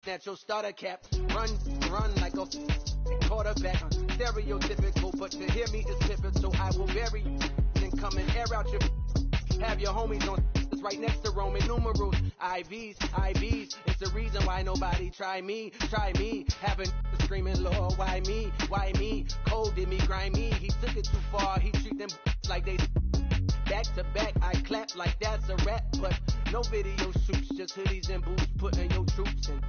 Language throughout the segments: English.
at your starter cap. Run like a quarterback. Stereotypical, but to hear me is pivotal. I will bury and come and air out your. Have your homies on right next to Roman numerals. IVs. It's the reason why nobody try me. Having screaming, Lord, why me? Cold did me, grimy. He took it too far. He treat them like they. Back to back, I clap like that's a rap, but no video shoots, just hoodies and boots, putting your troops in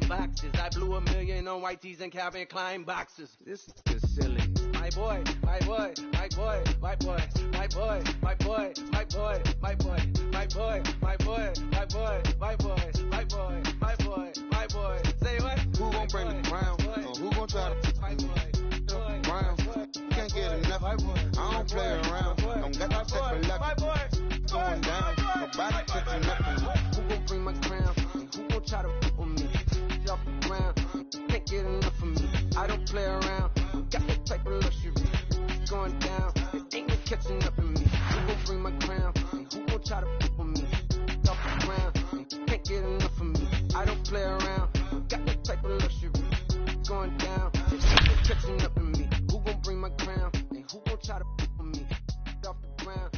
boxes. I blew $1 million on white tees and Calvin Klein boxes. This is just silly. My boy. Say what? Who gon' bring the crown? Who gon' try to my boy? Can't get enough. I don't play around. Don't got no sex for love. Going down. Nobody touching nothing. Who gon' bring my crown? Who gon' try to fuck with me? Off the ground. Can't get enough of me. I don't play around. Got that type of luxury. It's going down. It ain't no catching up in me. Who gon' bring my crown? Who gon' try to fuck with me? Off the ground. Can't get enough of me. I don't play around. Got that type of luxury. It's going down. It ain't no catching up in me. Who gon' bring my crown? Who gon' try to fuck with me? Off the ground.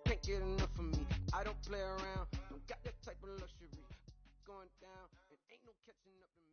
Can't get enough of me. I don't play around. Got that type of luxury. It's going down. It ain't no catching up in me.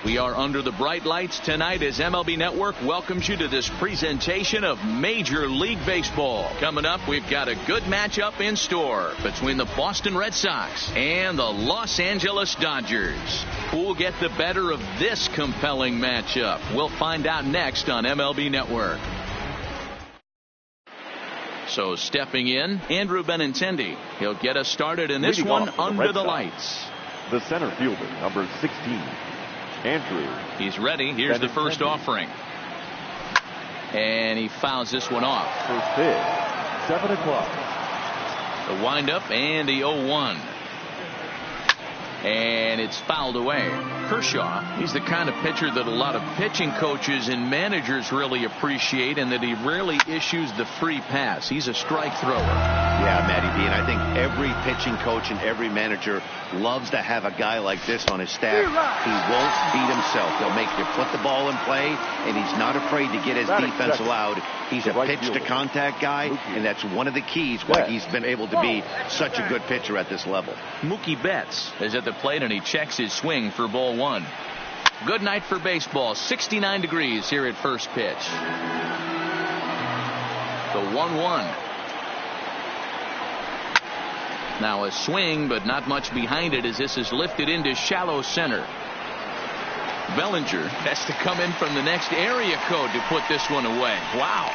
We are under the bright lights tonight as MLB Network welcomes you to this presentation of Major League Baseball. Coming up, we've got a good matchup in store between the Boston Red Sox and the Los Angeles Dodgers. Who will get the better of this compelling matchup? We'll find out next on MLB Network. So stepping in, Andrew Benintendi. He'll get us started in this one under the lights. The center fielder, number 16. Andrew. He's ready. Here's the first offering. And he fouls this one off. First pitch, 7 o'clock. The windup and the 0-1. And it's fouled away. Kershaw, he's the kind of pitcher that a lot of pitching coaches and managers really appreciate, and that he rarely issues the free pass. He's a strike thrower. Yeah, Matty B, and I think every pitching coach and every manager loves to have a guy like this on his staff. He won't beat himself. He'll make you put the ball in play, and he's not afraid to get his defense allowed. He's a pitch-to-contact guy, and that's one of the keys why he's been able to be such a good pitcher at this level. Mookie Betts is at the plate, and he checks his swing for ball one. Good night for baseball. 69 degrees here at first pitch. The 1-1. Now a swing, but not much behind it as this is lifted into shallow center. Bellinger has to come in from the next area code to put this one away. Wow.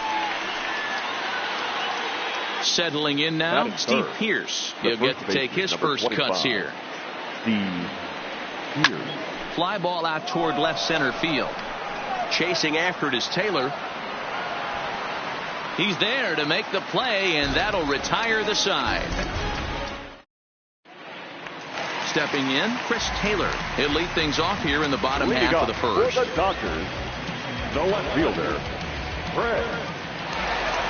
Settling in now, Steve Pearce. He'll get to take his first cuts here. Fly ball out toward left center field. Chasing after it is Taylor. He's there to make the play, and that'll retire the side. Stepping in, Chris Taylor. He'll lead things off here in the bottom half of the first. For the Dodgers, the left fielder, Fred.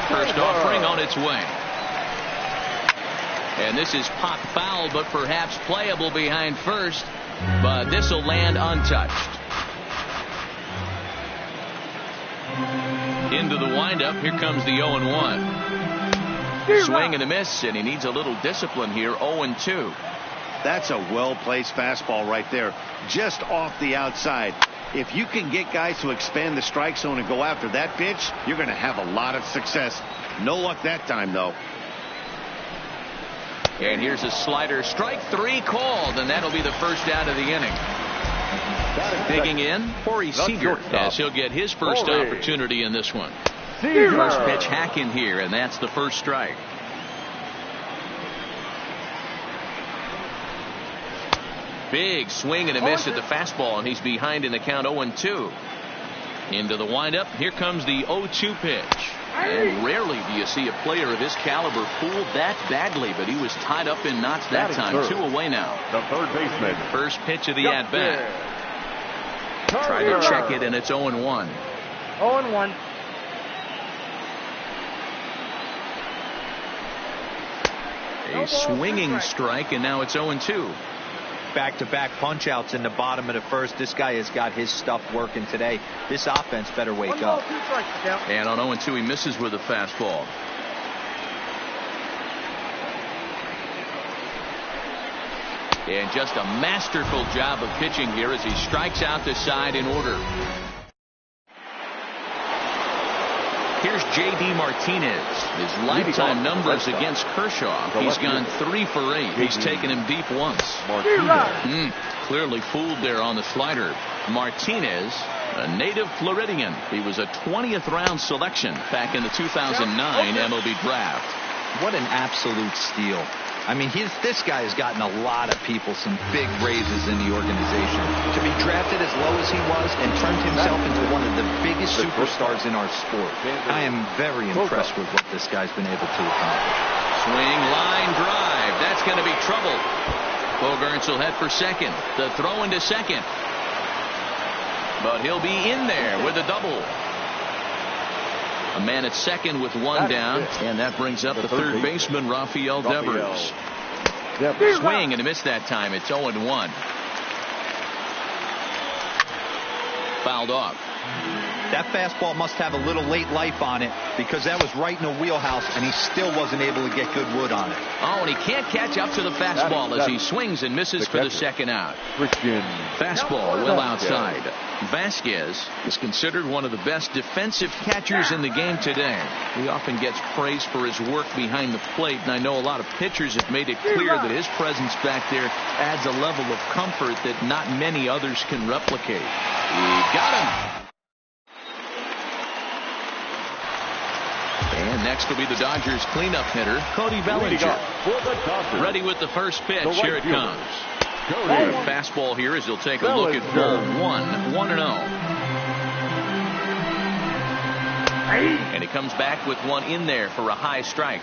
First offering on its way. And this is pop foul, but perhaps playable behind first. But this will land untouched. Into the windup. Here comes the 0-1. Swing and a miss, and he needs a little discipline here. 0-2. That's a well-placed fastball right there, just off the outside. If you can get guys to expand the strike zone and go after that pitch, you're going to have a lot of success. No luck that time, though. And here's a slider. Strike three called, and that'll be the first out of the inning. Digging in, Corey Seager, as he'll get his first opportunity in this one. First pitch hack in here, and that's the first strike. Big swing and a miss at the fastball, and he's behind in the count 0-2. Into the windup. Here comes the 0-2 pitch. And rarely do you see a player of his caliber fooled that badly, but he was tied up in knots that time. 2 away now. The third baseman. First pitch of the at-bat. Try to check it, and it's 0-1. 0-1. A swinging strike, and now it's 0-2. Back-to-back punch-outs in the bottom of the first. This guy has got his stuff working today. This offense better wake up. And on 0-2, he misses with a fastball. And just a masterful job of pitching here as he strikes out the side in order. Here's J.D. Martinez. His lifetime numbers against Kershaw. He's gone 3 for 8. He's taken him deep once. Clearly fooled there on the slider. Martinez, a native Floridian. He was a 20th round selection back in the 2009 MLB draft. What an absolute steal. I mean, this guy has gotten a lot of people some big raises in the organization. To be drafted as low as he was and turned himself into one of the biggest superstars in our sport. I am very impressed with what this guy's been able to accomplish. Swing, line drive. That's going to be trouble. Bogaerts will head for second. The throw into second. But he'll be in there with a double. A man at second with 1 down, and that brings up the third baseman, Rafael Devers. Swing and a miss that time. It's 0-1. Fouled off. That fastball must have a little late life on it because that was right in the wheelhouse, and he still wasn't able to get good wood on it. Oh, and he can't catch up to the fastball as he swings and misses for the second out. Fastball well outside. Vasquez is considered one of the best defensive catchers in the game today. He often gets praised for his work behind the plate, and I know a lot of pitchers have made it clear that his presence back there adds a level of comfort that not many others can replicate. He got him. And next will be the Dodgers cleanup hitter, Cody Bellinger. Ready with the first pitch. Here it comes. Fastball here as he'll take a look at ball 1-0. And he comes back with one in there for a high strike.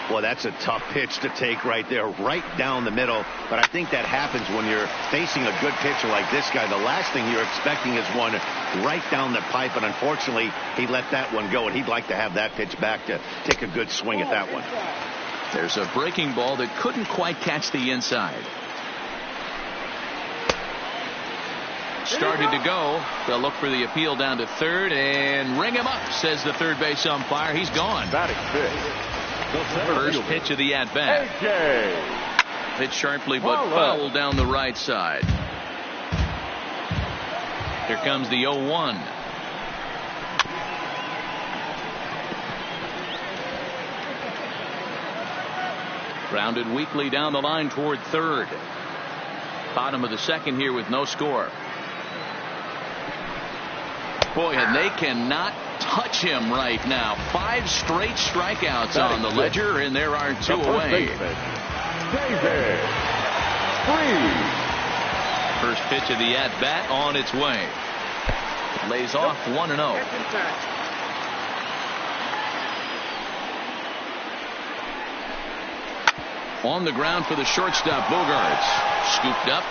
Well, that's a tough pitch to take right there, right down the middle. But I think that happens when you're facing a good pitcher like this guy. The last thing you're expecting is one right down the pipe. And unfortunately, he let that one go. And he'd like to have that pitch back to take a good swing at that one. There's a breaking ball that couldn't quite catch the inside. Started to go. They'll look for the appeal down to third and ring him up, says the third base umpire. He's gone. First pitch of the at-bat. Hit sharply but foul down the right side. Here comes the 0-1. Grounded weakly down the line toward third. Bottom of the second here with no score. Boy, and they cannot touch him right now. 5 straight strikeouts on the ledger, and there are 2 away. First pitch of the at-bat on its way. Lays off 1-0. On the ground for the shortstop, Bogaerts. Scooped up.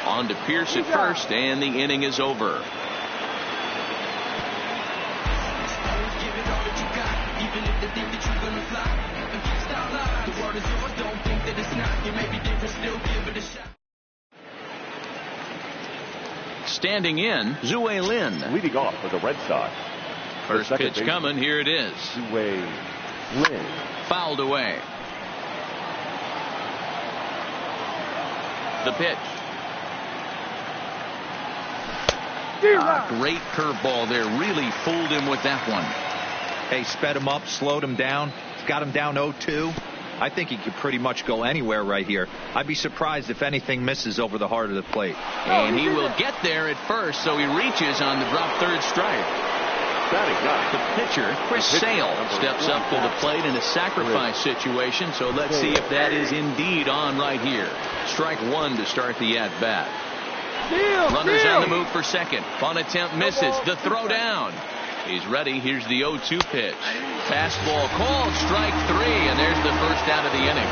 On to Pierce at first, and the inning is over. Standing in, Zue Lin. Leading off for the Red Sox. First pitch coming. Here it is. Zue Lin. Fouled away. The pitch. Great curveball there. Really fooled him with that one. Hey, sped him up, slowed him down, got him down 0-2. I think he could pretty much go anywhere right here. I'd be surprised if anything misses over the heart of the plate. And he will get there at first, so he reaches on the drop third strike. The pitcher, Chris Sale, steps up to the plate in a sacrifice situation, so let's see if that is indeed on right here. Strike 1 to start the at-bat. Runners on the move for second. Bunt attempt misses. The throw down. He's ready. Here's the 0-2 pitch. Fastball called, strike 3, and there's the first out of the inning.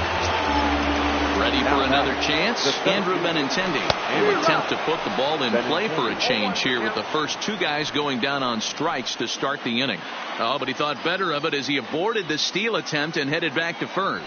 Ready for another chance? Andrew Benintendi will attempt to put the ball in play for a change here with the first 2 guys going down on strikes to start the inning. Oh, but he thought better of it as he aborted the steal attempt and headed back to first.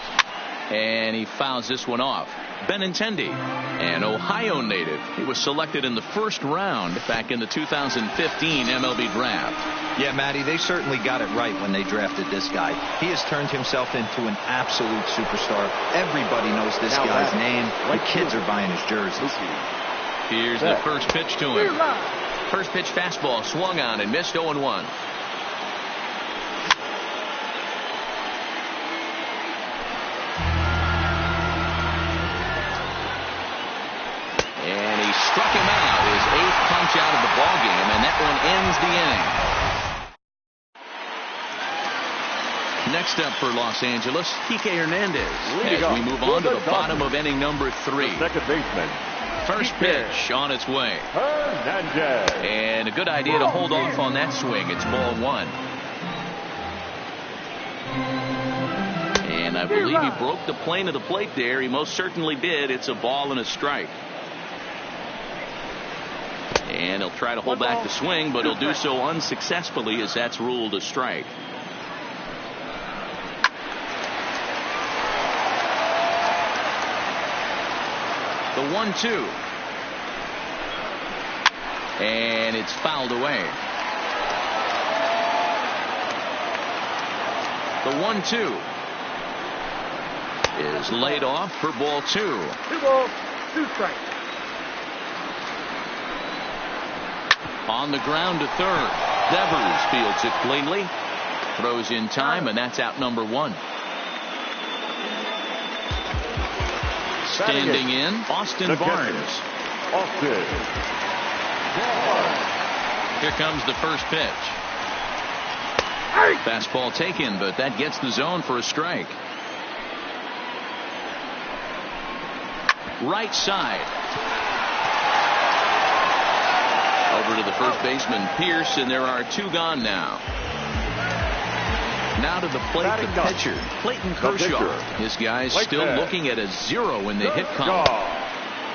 And he fouls this one off. Benintendi, an Ohio native. He was selected in the first round back in the 2015 MLB draft. Yeah, Matty, they certainly got it right when they drafted this guy. He has turned himself into an absolute superstar. Everybody knows this guy's name. The kids are buying his jerseys. Here's the first pitch to him. First pitch fastball swung on and missed 0-1. And he struck him out, his 8th punch out of the ballgame, and that one ends the inning. Next up for Los Angeles, Kike Hernandez. As we move on to the bottom of inning number 3. Second baseman. First pitch on its way. Hernandez. And a good idea to hold off on that swing. It's ball 1. And I believe he broke the plane of the plate there. He most certainly did. It's a ball and a strike. And he'll try to hold back the swing, but he'll do so unsuccessfully as that's ruled a strike. The 1-2. And it's fouled away. The 1-2 is laid off for ball 2. 2 balls, 2 strikes. On the ground to third. Devers fields it cleanly. Throws in time, and that's out number 1. Standing in, Austin Barnes. Here comes the first pitch. Fastball taken, but that gets the zone for a strike. Right side. Over to the first baseman, Pierce, and there are 2 gone now. Now to the plate, the pitcher, Clayton Kershaw. This guy's still looking at a 0 in the hit column.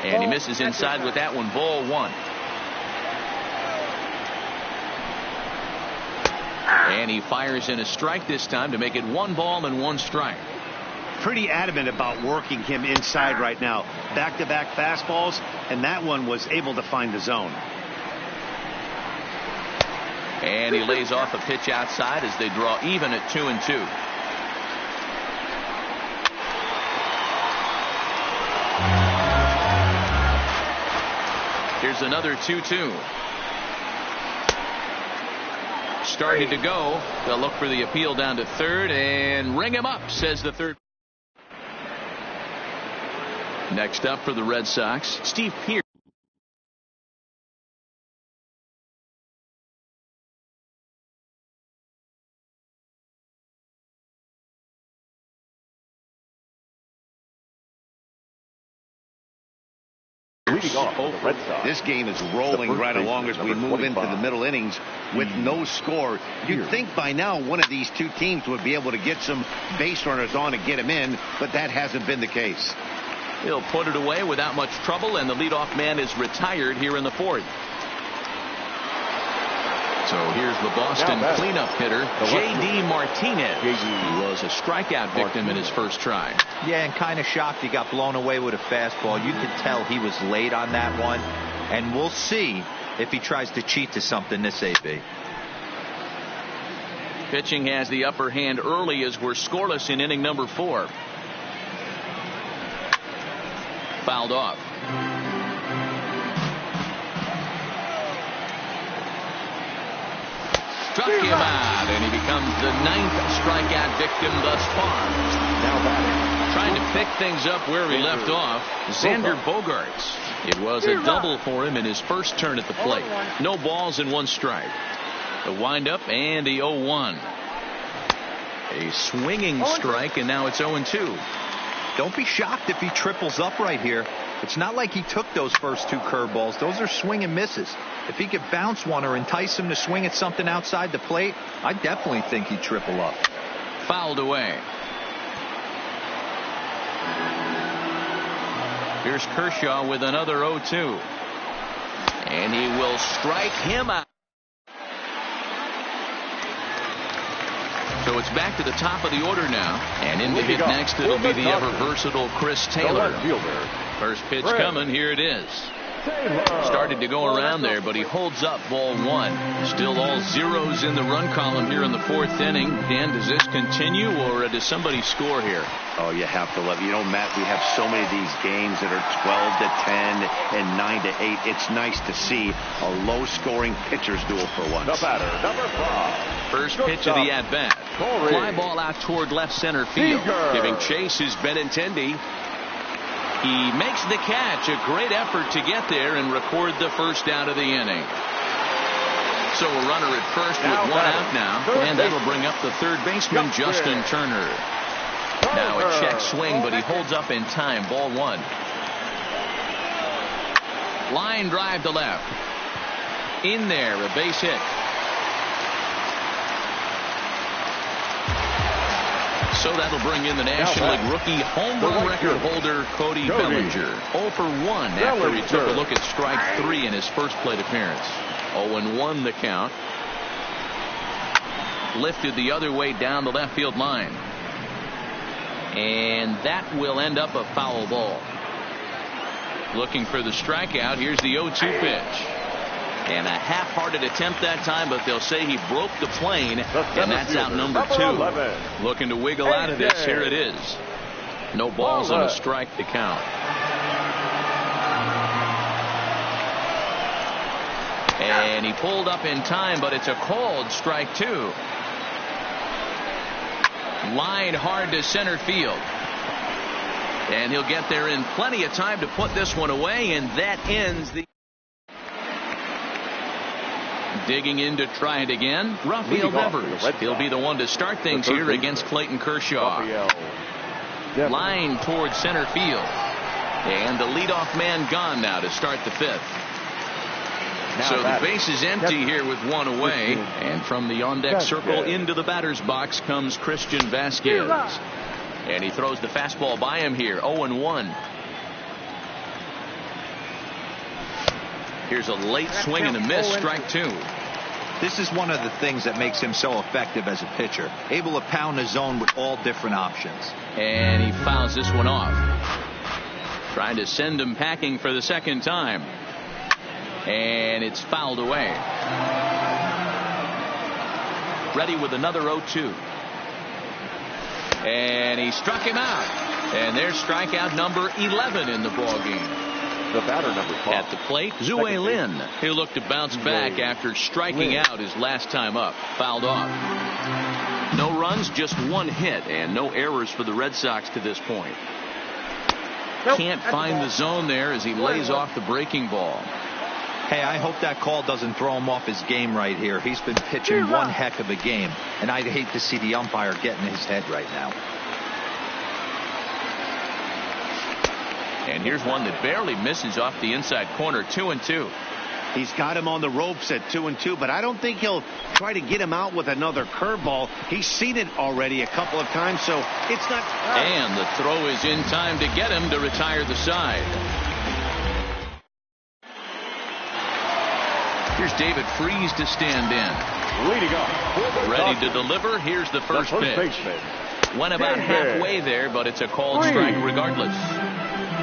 And he misses inside with that one, ball 1. And he fires in a strike this time to make it 1 ball and 1 strike. Pretty adamant about working him inside right now. Back-to-back fastballs, and that one was able to find the zone. And he lays off a pitch outside as they draw even at 2-2. Here's another 2-2. Starting to go. They'll look for the appeal down to third and ring him up, says the third. Next up for the Red Sox, Steve Pierce. This game is rolling right along as we move into the middle innings with no score. You'd think by now one of these 2 teams would be able to get some base runners on and get them in, but that hasn't been the case. He'll put it away without much trouble, and the leadoff man is retired here in the 4th. So here's the Boston cleanup hitter, J.D. Martinez. He was a strikeout victim in his first try. Yeah, and kind of shocked he got blown away with a fastball. You could tell he was late on that one. And we'll see if he tries to cheat to something this AB. Pitching has the upper hand early as we're scoreless in inning number 4. Fouled off. Struck him out, and he becomes the 9th strikeout victim thus far. Now batting. Trying to pick things up where he left off, Xander Bogaerts. It was a double for him in his first turn at the plate. No balls and 1 strike. The windup and the 0-1. A swinging strike, and now it's 0-2. Don't be shocked if he triples up right here. It's not like he took those first 2 curveballs. Those are swing and misses. If he could bounce one or entice him to swing at something outside the plate, I definitely think he'd triple up. Fouled away. Here's Kershaw with another 0-2. And he will strike him out. So it's back to the top of the order now. And in to hit next, it'll be the ever-versatile Chris Taylor. First pitch coming. Here it is. Started to go around there, but he holds up ball 1. Still all zeros in the run column here in the 4th inning. Dan, does this continue, or does somebody score here? Oh, you have to love it. You know, Matt, we have so many of these games that are 12-10 and 9-8. It's nice to see a low-scoring pitcher's duel for once. The batter, number 5. First pitch of the at-bat. Fly ball out toward left center field. Giving chase is Benintendi. He makes the catch. A great effort to get there and record the first out of the inning. So a runner at first with 1 out now. And that'll bring up the third baseman, Justin Turner. Now a check swing, but he holds up in time. Ball 1. Line drive to left. In there, a base hit. So that'll bring in the National League rookie home run record holder Cody Bellinger. 0 for 1 after he took a look at strike 3 in his first plate appearance. 0-1 the count. Lifted the other way down the left field line. And that will end up a foul ball. Looking for the strikeout. Here's the 0-2 pitch. And a half-hearted attempt that time, but they'll say he broke the plane, and that's out number 2. Looking to wiggle out of this. Here it is. No balls and a strike to count. And he pulled up in time, but it's a called strike 2. Line hard to center field. And he'll get there in plenty of time to put this one away, and that ends the... Digging in to try it again, Rafael Devers. He'll be the one to start things here against Clayton Kershaw. Line towards center field. And the leadoff man gone now to start the 5th. So the base is empty here with 1 away. And from the on-deck circle into the batter's box comes Christian Vasquez. And he throws the fastball by him here. 0-1. Here's a late swing and a miss. Strike 2. This is one of the things that makes him so effective as a pitcher. Able to pound the zone with all different options. And he fouls this one off. Trying to send him packing for the second time. And it's fouled away. Ready with another 0-2. And he struck him out. And there's strikeout number 11 in the ballgame. The batter, number 5. At the plate, Zue Lin. He'll look to bounce back after striking out his last time up. Fouled off. No runs, just 1 hit, and no errors for the Red Sox to this point. Can't find the zone there as he lays off the breaking ball. Hey, I hope that call doesn't throw him off his game right here. He's been pitching one heck of a game, and I'd hate to see the umpire get in his head right now. And here's one that barely misses off the inside corner. 2-2. He's got him on the ropes at 2-2, but I don't think he'll try to get him out with another curveball. He's seen it already a couple of times, so it's not. And the throw is in time to get him to retire the side. Here's David Freese to stand in. Leading off. Ready to deliver. Here's the first pitch. Went about halfway there, but it's a called strike regardless.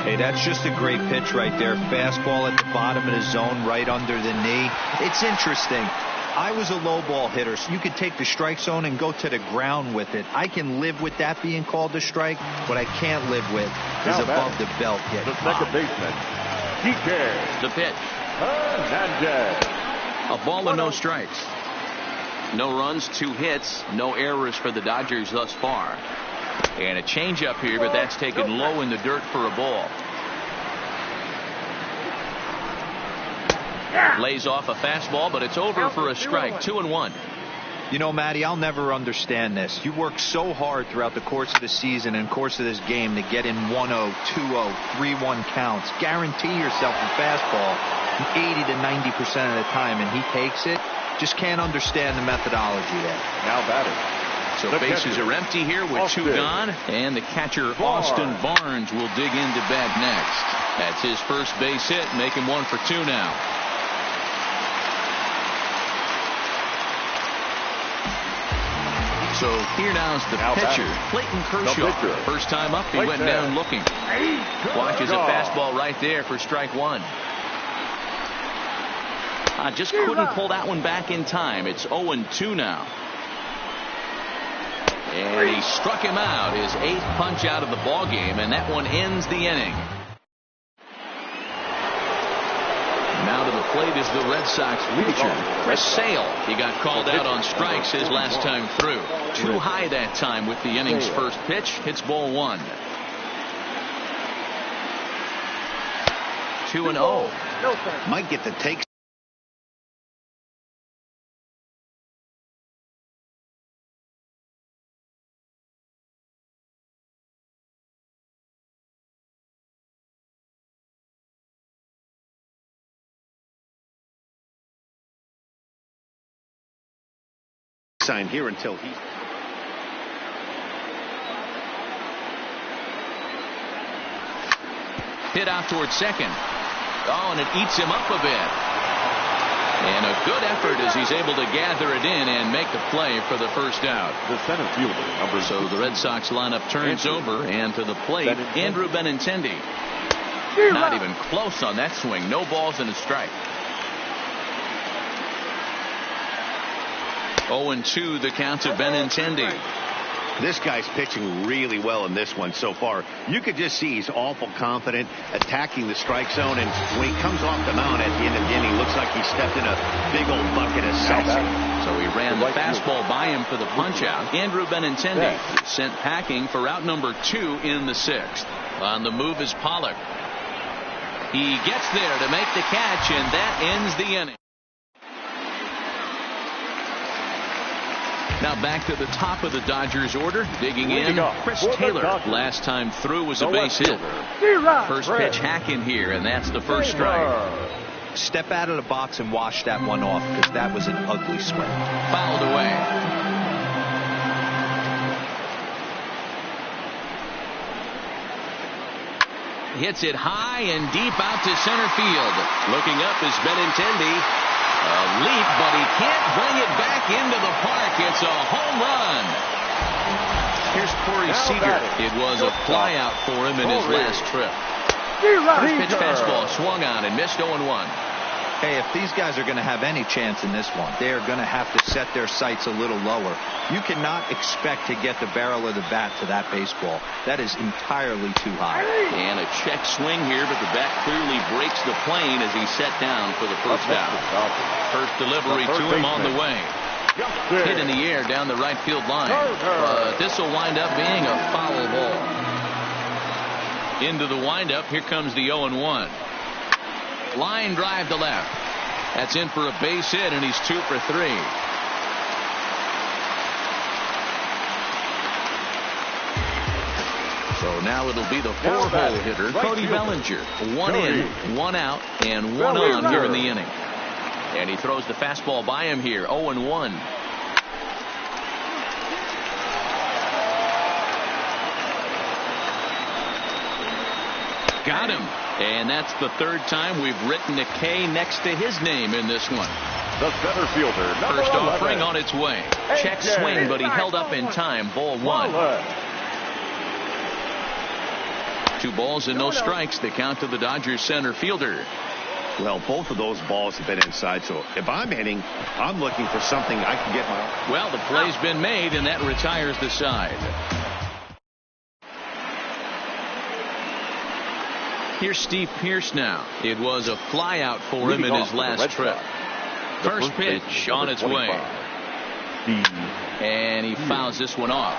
Hey, that's just a great pitch right there. Fastball at the bottom of the zone, right under the knee. It's interesting. I was a low ball hitter, so you could take the strike zone and go to the ground with it. I can live with that being called a strike. What I can't live with is above the belt getting the second baseman, DK. The pitch. Hernandez. A ball and no strikes. No runs, 2 hits, no errors for the Dodgers thus far. And a changeup here, but that's taken low in the dirt for a ball. Lays off a fastball, but it's over for a strike. 2-1. You know, Matty, I'll never understand this. You work so hard throughout the course of the season and course of this game to get in 1-0, 2-0, 3-1 counts. Guarantee yourself a fastball 80 to 90% of the time, and he takes it. Just can't understand the methodology there. Now batting. So bases are empty here with two gone, and the catcher Austin Barnes will dig into bat next. That's his first base hit, making 1 for 2 now. So here now's the pitcher, Clayton Kershaw. First time up, he went down looking. Watches a fastball right there for strike 1. Just couldn't pull that one back in time. It's 0-2 now. And he struck him out, his 8th punch out of the ball game, and that one ends the inning. Now to the plate is the Red Sox pitcher, Chris Sale. He got called out on strikes his last time through. Too high that time with the inning's first pitch. Hits ball 1. 2-0. Might get the take. Sign here until he hit out towards second. Oh, and it eats him up a bit. And a good effort as he's able to gather it in and make the play for the first out. The center fielder, so the Red Sox lineup turns over, and to the plate, Andrew Benintendi. Not even close on that swing. No balls and a strike. 0-2 the count to Benintendi. This guy's pitching really well in this one so far. You could just see he's awful confident, attacking the strike zone, and when he comes off the mound at the end of the inning, looks like he stepped in a big old bucket of salsa. So he ran the fastball by him for the punch out. Andrew Benintendi sent packing for out number 2 in the 6th. On the move is Pollock. He gets there to make the catch, and that ends the inning. Now back to the top of the Dodgers order. Digging in, Chris Taylor. Last time through was a base hit. First pitch hack in here, and that's the first strike. Step out of the box and wash that one off, because that was an ugly swing. Fouled away. Hits it high and deep out to center field. Looking up is Benintendi. A leap, but he can't bring it back into the park. It's a home run. Here's Corey Seager. It was a flyout for him in his last trip. First pitch fastball swung on and missed 0-1. Hey, if these guys are going to have any chance in this one, they are going to have to set their sights a little lower. You cannot expect to get the barrel of the bat to that baseball. That is entirely too high. And a check swing here, but the bat clearly breaks the plane as he's set down for the first out. First delivery to him on the way. Hit in the air down the right field line. But this will wind up being a foul ball. Into the windup, here comes the 0-1. Line drive to left. That's in for a base hit, and he's 2 for 3. So now it'll be the 4-hole hitter, Cody Bellinger. 1 in, 1 out, and 1 on here in the inning. And he throws the fastball by him here. 0-1. Got him. And that's the 3rd time we've written a K next to his name in this one. The center fielder, first offering on its way. Check swing, but he held up in time. Ball 1. 2 balls and no strikes. The count to the Dodgers center fielder. Well, both of those balls have been inside, so if I'm hitting, I'm looking for something I can get my... Well, the play's been made, and that retires the side. Here's Steve Pearce now. It was a flyout for him in his last trip. First pitch on its way. And he fouls this one off.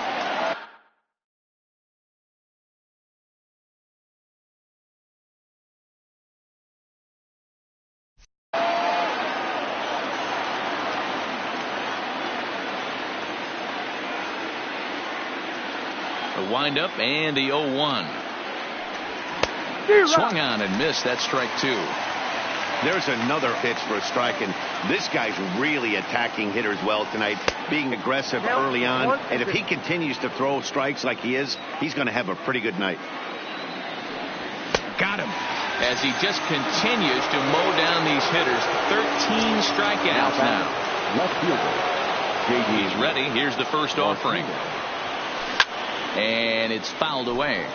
windup and the 0-1. Swung on and missed. That's strike 2. There's another pitch for a strike, and this guy's really attacking hitters well tonight, being aggressive early on. And if he continues to throw strikes like he is, he's going to have a pretty good night. Got him. As he just continues to mow down these hitters. 13 strikeouts now. Left fielder. He's ready. Here's the first offering. And it's fouled away.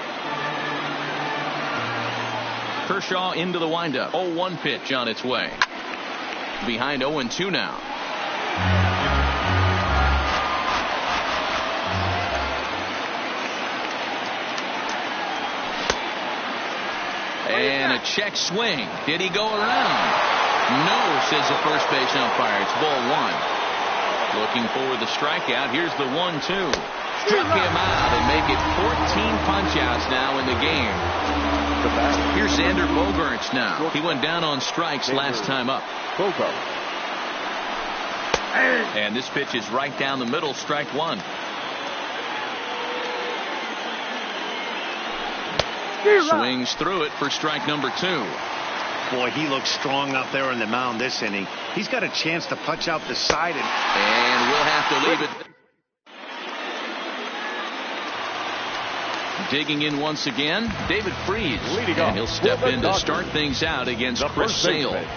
Kershaw into the windup. 0-1 pitch on its way. Behind 0-2 now. And a check swing. Did he go around? No, says the first base umpire. It's ball 1. Looking for the strikeout. Here's the 1-2. Struck him out and make it 14 punch-outs now in the game. Here's Xander Bogaerts now. He went down on strikes last time up. And this pitch is right down the middle, strike 1. Swings through it for strike number 2. Boy, he looks strong out there on the mound this inning. He's got a chance to punch out the side. And we'll have to leave it. Digging in once again, David Freese. And he'll step in to start things out against Chris Sale. David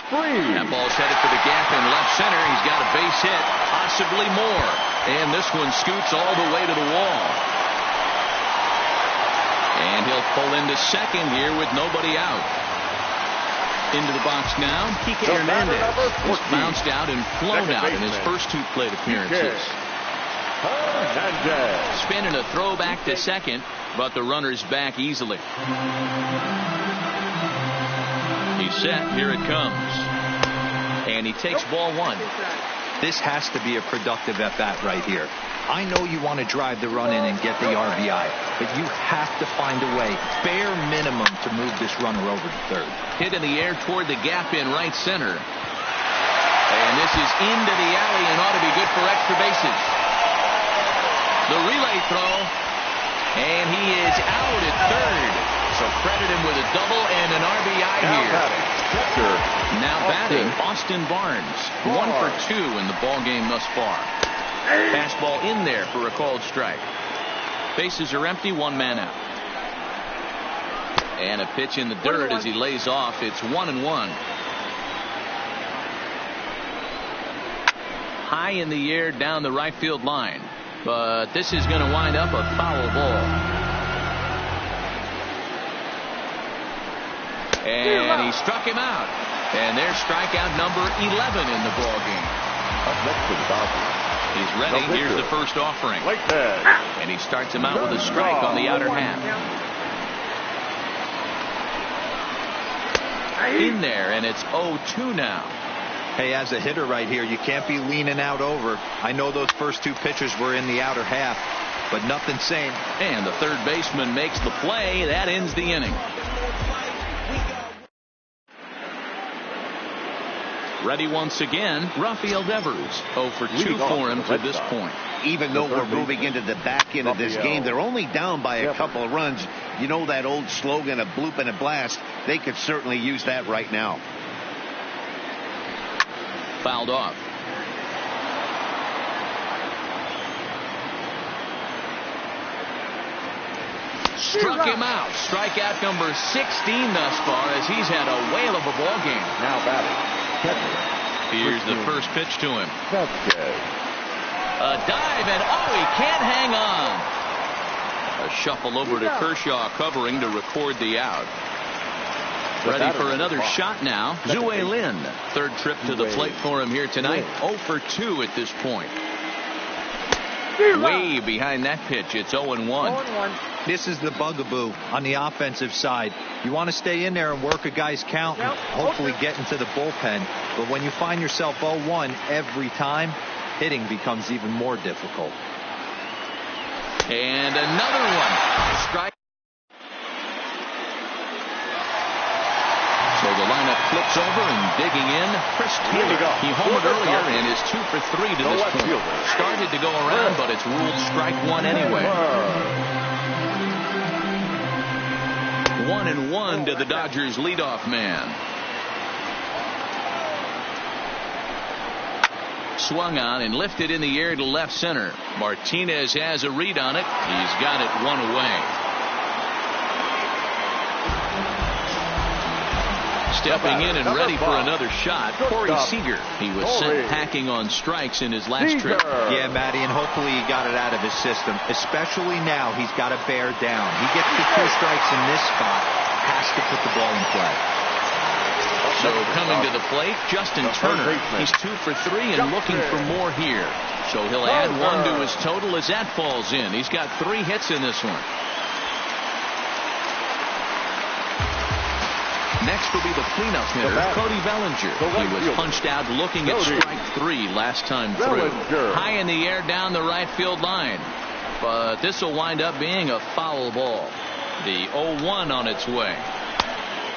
Freese. That ball's headed for the gap in left center. He's got a base hit, possibly more. And this one scoots all the way to the wall. And he'll pull into second here with nobody out. Into the box now, Kike Hernandez. He's bounced out and flown out in his first 2 plate appearances. Spinning a throw back to second, but the runner's back easily. He's set. Here it comes. And he takes ball 1. This has to be a productive at-bat right here. I know you want to drive the run in and get the RBI, but you have to find a way, bare minimum, to move this runner over to third. Hit in the air toward the gap in right center. And this is into the alley and ought to be good for extra bases. The relay throw, and he is out at third. So credit him with a double and an RBI here. Now batting, Austin Barnes. 1 for 2 in the ball game thus far. Fastball in there for a called strike. Bases are empty, 1 man out. And a pitch in the dirt as he lays off. It's 1-1. High in the air down the right field line. But this is going to wind up a foul ball. And he struck him out. And there's strikeout number 11 in the ball game. Up next to the Dodgers. He's ready. Here's the first offering. And he starts him out with a strike on the outer half. In there, and it's 0-2 now. Hey, as a hitter right here, you can't be leaning out over. I know those first 2 pitches were in the outer half, but nothing saying. And the third baseman makes the play. That ends the inning. Ready once again, Rafael Devers. 0 for 2 for him to this point. Even though we're moving into the back end of this game, they're only down by a couple of runs. You know that old slogan, a bloop and a blast. They could certainly use that right now. Fouled off. Struck him out. Strikeout number 16 thus far as he's had a whale of a ball game. Now batting. Here's the first pitch to him. Vasquez. A dive, and he can't hang on. A shuffle over to Kershaw covering to record the out. Ready for another shot now. Zue Lin. Third trip to the plate for him here tonight. 0 for 2 at this point. Way behind that pitch. It's 0-1. This is the bugaboo on the offensive side. You want to stay in there and work a guy's count and hopefully get into the bullpen. But when you find yourself 0-1 every time, hitting becomes even more difficult. And another one. Strike. So the lineup Windup flips over and digging in. Chris Taylor. He homered earlier and is 2 for 3 to this point. Started to go around, but it's ruled strike one anyway. 1-1 to the Dodgers leadoff man. Swung on and lifted in the air to left center. Martinez has a read on it. He's got it one away. Stepping in and ready for another shot, Corey Seager. He was sent packing on strikes in his last trip. Yeah, Matty, and hopefully he got it out of his system. Especially now, he's got to bear down. He gets the 2 strikes in this spot, has to put the ball in play. So coming to the plate, Justin Turner. He's 2 for 3 and looking for more here. So he'll add 1 to his total as that falls in. He's got 3 hits in this one. Next will be the cleanup hitter, Cody Bellinger. He was punched out looking at strike 3 last time through. High in the air down the right field line. But this will wind up being a foul ball. The 0-1 on its way.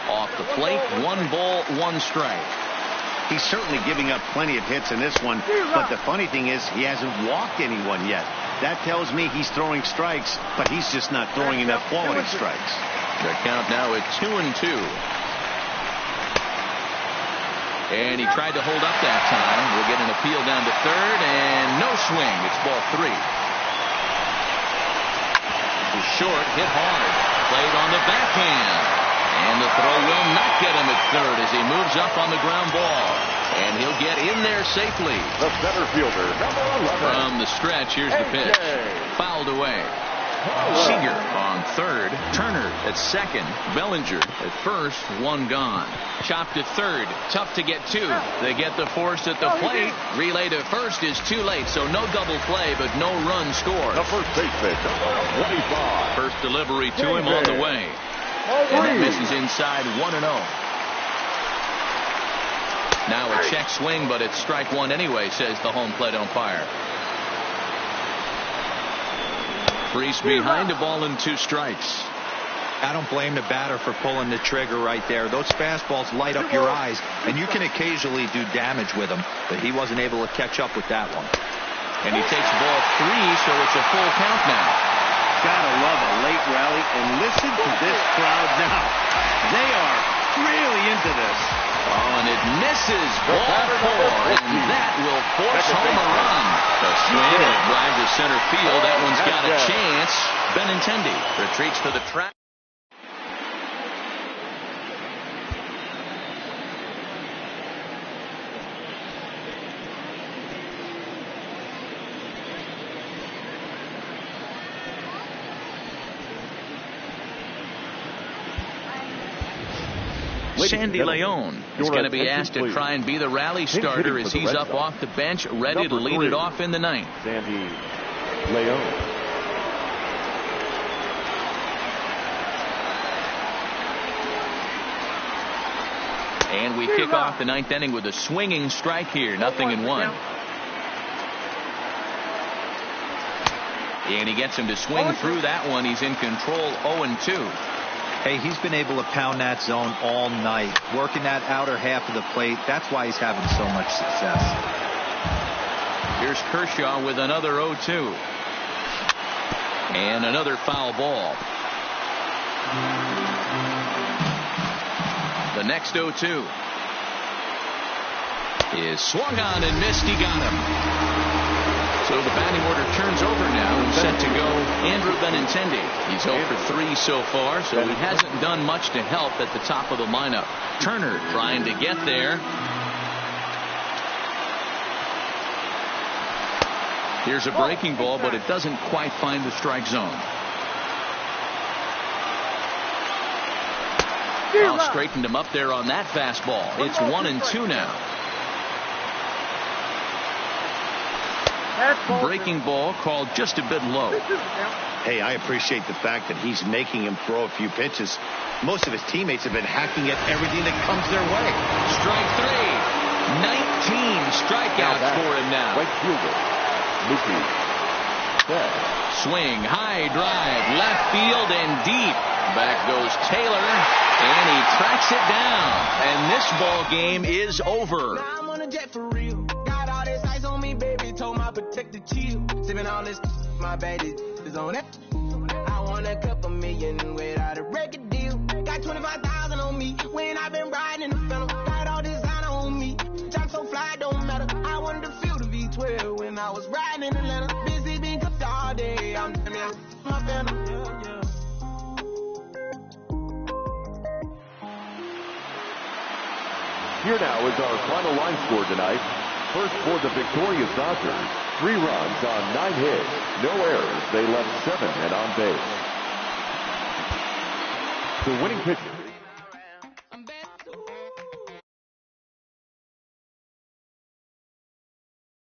Off the plate, 1 ball, 1 strike. He's certainly giving up plenty of hits in this one, but the funny thing is he hasn't walked anyone yet. That tells me he's throwing strikes, but he's just not throwing enough quality strikes. The count now at 2-2. And he tried to hold up that time. We'll get an appeal down to third, and no swing. It's ball 3. The short hit hard. Played on the backhand. And the throw will not get him at third as he moves up on the ground ball. And he'll get in there safely. The center fielder, number 11. From the stretch, here's the pitch. Fouled away. Seager on third. Turner at second. Bellinger at first. 1 gone. Chopped to third. Tough to get to. They get the force at the plate. Relay to first is too late, so no double play, but no run scored. The first baseman, number 25. First delivery to him on the way. And that misses inside 1-0. Now a check swing, but it's strike 1 anyway, says the home plate umpire. Freese behind a ball and 2 strikes. I don't blame the batter for pulling the trigger right there. Those fastballs light up your eyes, and you can occasionally do damage with them, but he wasn't able to catch up with that one. And he takes ball 3, so it's a full count now. Gotta love a late rally, and listen to this crowd now. They are really into this. Oh, and it misses ball 4, and that will force home a run. The swing and a drive to center field. That one's got a chance. Benintendi retreats to the track. Sandy Leon is going to be asked to try and be the rally starter as he's up off the bench, ready to lead it off in the 9th. Sandy Leon. And we kick off the 9th inning with a swinging strike here, 0-1. And he gets him to swing through that one. He's in control, 0-2. Hey, he's been able to pound that zone all night, working that outer half of the plate. That's why he's having so much success. Here's Kershaw with another 0-2. And another foul ball. The next 0-2 is swung on and missed. He got him. So the batting order turns over now and set to go Andrew Benintendi. He's 0 for 3 so far, so he hasn't done much to help at the top of the lineup. Turner trying to get there. Here's a breaking ball, but it doesn't quite find the strike zone. Well, straightened him up there on that fastball. It's 1-2 now. Breaking ball called just a bit low. Hey, I appreciate the fact that he's making him throw a few pitches. Most of his teammates have been hacking at everything that comes their way. Strike 3. 19 strikeouts for him now. Right fielder, Mookie. Swing, high drive, left field and deep. Back goes Taylor, and he tracks it down. And this ball game is over. Now I'm on a jet for real. Got all this ice on me, baby. Told my protector chill. Sipping all this, my baby is on it. I want a couple million without a record deal. Got 25,000 on me when I've been riding in the Phantom. Got all designer on me. Jump so fly, don't matter. I wanted to feel the V12 when I was riding in Atlanta. Busy being cooked all day. I'm my Phantom. Here now is our final line score tonight. First for the victorious Dodgers, 3 runs on 9 hits, no errors. They left 7 men on base. The winning pitcher